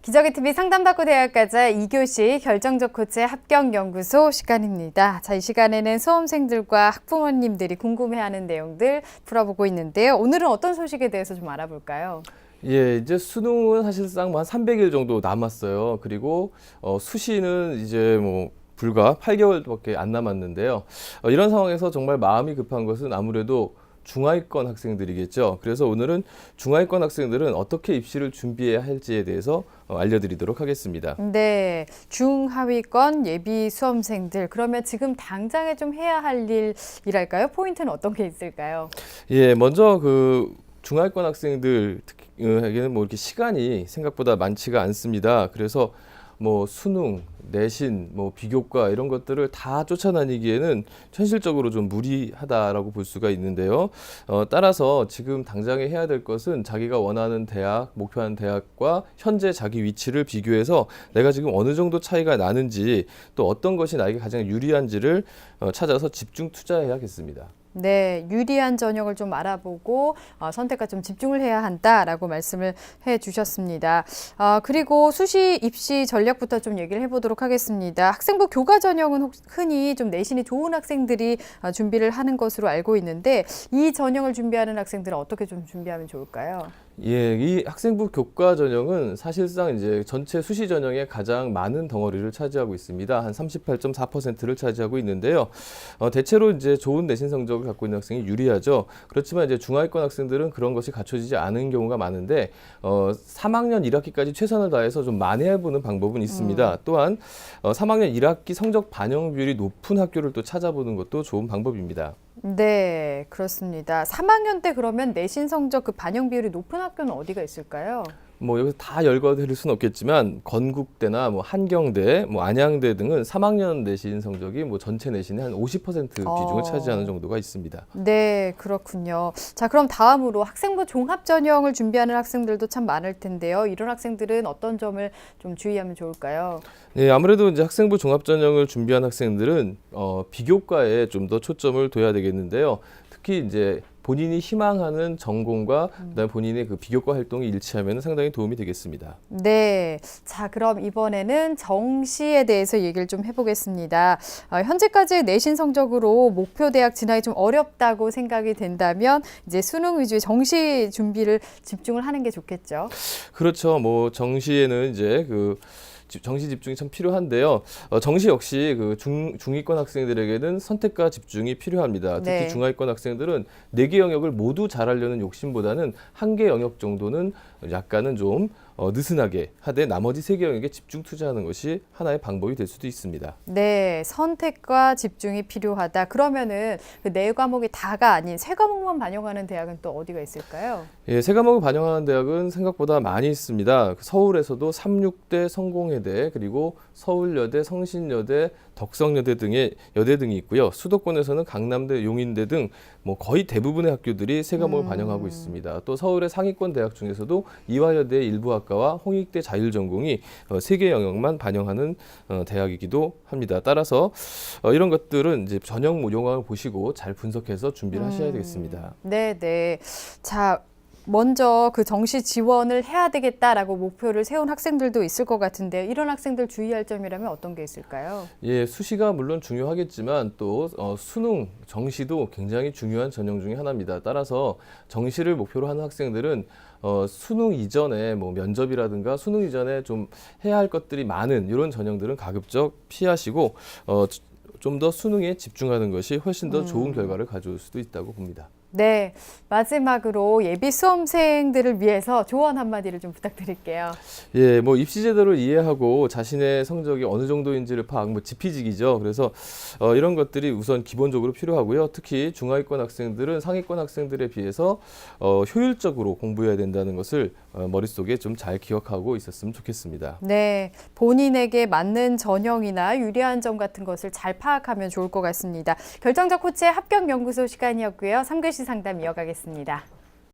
기적의 TV 상담받고 대학가자 2교시 결정적 코치 합격연구소 시간입니다. 자, 이 시간에는 수험생들과 학부모님들이 궁금해하는 내용들 풀어보고 있는데요. 오늘은 어떤 소식에 대해서 좀 알아볼까요? 예, 이제 수능은 사실상 뭐 한 300일 정도 남았어요. 그리고 수시는 이제 뭐 불과 8개월밖에 안 남았는데요. 이런 상황에서 정말 마음이 급한 것은 아무래도 중하위권 학생들이겠죠. 그래서 오늘은 중하위권 학생들은 어떻게 입시를 준비해야 할지에 대해서 알려드리도록 하겠습니다. 네, 중하위권 예비 수험생들, 그러면 지금 당장에 좀 해야 할 일이랄까요? 포인트는 어떤 게 있을까요? 예, 먼저 그 중하위권 학생들에게는 뭐 이렇게 시간이 생각보다 많지가 않습니다. 그래서 뭐 수능, 내신, 뭐 비교과 이런 것들을 다 쫓아다니기에는 현실적으로 좀 무리하다라고 볼 수가 있는데요. 따라서 지금 당장에 해야 될 것은 자기가 원하는 대학, 목표하는 대학과 현재 자기 위치를 비교해서 내가 지금 어느 정도 차이가 나는지 또 어떤 것이 나에게 가장 유리한지를 찾아서 집중 투자해야겠습니다. 네, 유리한 전형을 좀 알아보고 선택과 좀 집중을 해야 한다라고 말씀을 해주셨습니다. 그리고 수시 입시 전략부터 좀 얘기를 해보도록 하겠습니다. 학생부 교과 전형은 흔히 좀 내신이 좋은 학생들이 준비를 하는 것으로 알고 있는데 이 전형을 준비하는 학생들은 어떻게 좀 준비하면 좋을까요? 예, 이 학생부 교과 전형은 사실상 이제 전체 수시 전형의 가장 많은 덩어리를 차지하고 있습니다. 한 38.4%를 차지하고 있는데요. 대체로 이제 좋은 내신 성적을 갖고 있는 학생이 유리하죠. 그렇지만 이제 중하위권 학생들은 그런 것이 갖춰지지 않은 경우가 많은데 3학년 1학기까지 최선을 다해서 좀 만회해보는 방법은 있습니다. 또한 3학년 1학기 성적 반영 비율이 높은 학교를 또 찾아보는 것도 좋은 방법입니다. 네, 그렇습니다. 3학년 때 그러면 내신 성적 그 반영 비율이 높은 학교는 어디가 있을까요? 뭐 여기서 다 열거드릴 수는 없겠지만 건국대나 뭐 한경대, 뭐 안양대 등은 3학년 내신 성적이 뭐 전체 내신의 한 50% 비중을 차지하는 정도가 있습니다. 네, 그렇군요. 자, 그럼 다음으로 학생부 종합 전형을 준비하는 학생들도 참 많을 텐데요. 이런 학생들은 어떤 점을 좀 주의하면 좋을까요? 네, 아무래도 이제 학생부 종합 전형을 준비한 학생들은 비교과에 좀 더 초점을 둬야 되겠는데요. 특히 이제 본인이 희망하는 전공과 그다음에 본인의 그 비교과 활동이 일치하면 상당히 도움이 되겠습니다. 네, 자, 그럼 이번에는 정시에 대해서 얘기를 좀 해보겠습니다. 현재까지의 내신 성적으로 목표 대학 진학이 좀 어렵다고 생각이 된다면 이제 수능 위주의 정시 준비를 집중을 하는 게 좋겠죠. 그렇죠. 뭐 정시에는 이제 그 정시 집중이 참 필요한데요. 정시 역시 그 중위권 학생들에게는 선택과 집중이 필요합니다. 특히 네. 중하위권 학생들은 4개 영역을 모두 잘하려는 욕심보다는 한 개 영역 정도는 약간은 좀 느슨하게 하되 나머지 3개 영역에 집중 투자하는 것이 하나의 방법이 될 수도 있습니다. 네, 선택과 집중이 필요하다. 그러면은 그 4과목이 다가 아닌 3과목만 반영하는 대학은 또 어디가 있을까요? 예, 3과목을 반영하는 대학은 생각보다 많이 있습니다. 서울에서도 삼육대, 성공회대, 그리고 서울여대, 성신여대, 덕성여대 등의 여대 등이 있고요. 수도권에서는 강남대, 용인대 등 뭐 거의 대부분의 학교들이 3과목을 반영하고 있습니다. 또 서울의 상위권 대학 중에서도 이화여대 일부 학과와 홍익대 자율전공이 3개 영역만 반영하는 대학이기도 합니다. 따라서 이런 것들은 이제 전형 요강을 보시고 잘 분석해서 준비를 하셔야 되겠습니다. 네, 네. 자, 먼저 그 정시 지원을 해야 되겠다라고 목표를 세운 학생들도 있을 것 같은데 이런 학생들 주의할 점이라면 어떤 게 있을까요? 예, 수시가 물론 중요하겠지만 또 수능, 정시도 굉장히 중요한 전형 중에 하나입니다. 따라서 정시를 목표로 하는 학생들은 수능 이전에 뭐 면접이라든가 수능 이전에 좀 해야 할 것들이 많은 이런 전형들은 가급적 피하시고 좀 더 수능에 집중하는 것이 훨씬 더 좋은 결과를 가져올 수도 있다고 봅니다. 네, 마지막으로 예비 수험생들을 위해서 조언 한마디를 좀 부탁드릴게요. 예, 뭐 입시 제도를 이해하고 자신의 성적이 어느 정도인지를 뭐 지피지기죠. 그래서 이런 것들이 우선 기본적으로 필요하고요. 특히 중하위권 학생들은 상위권 학생들에 비해서 효율적으로 공부해야 된다는 것을 머릿속에 좀 잘 기억하고 있었으면 좋겠습니다. 네, 본인에게 맞는 전형이나 유리한 점 같은 것을 잘 파악하면 좋을 것 같습니다. 결정적 코치의 합격연구소 시간이었고요. 3교시 상담 이어가겠습니다.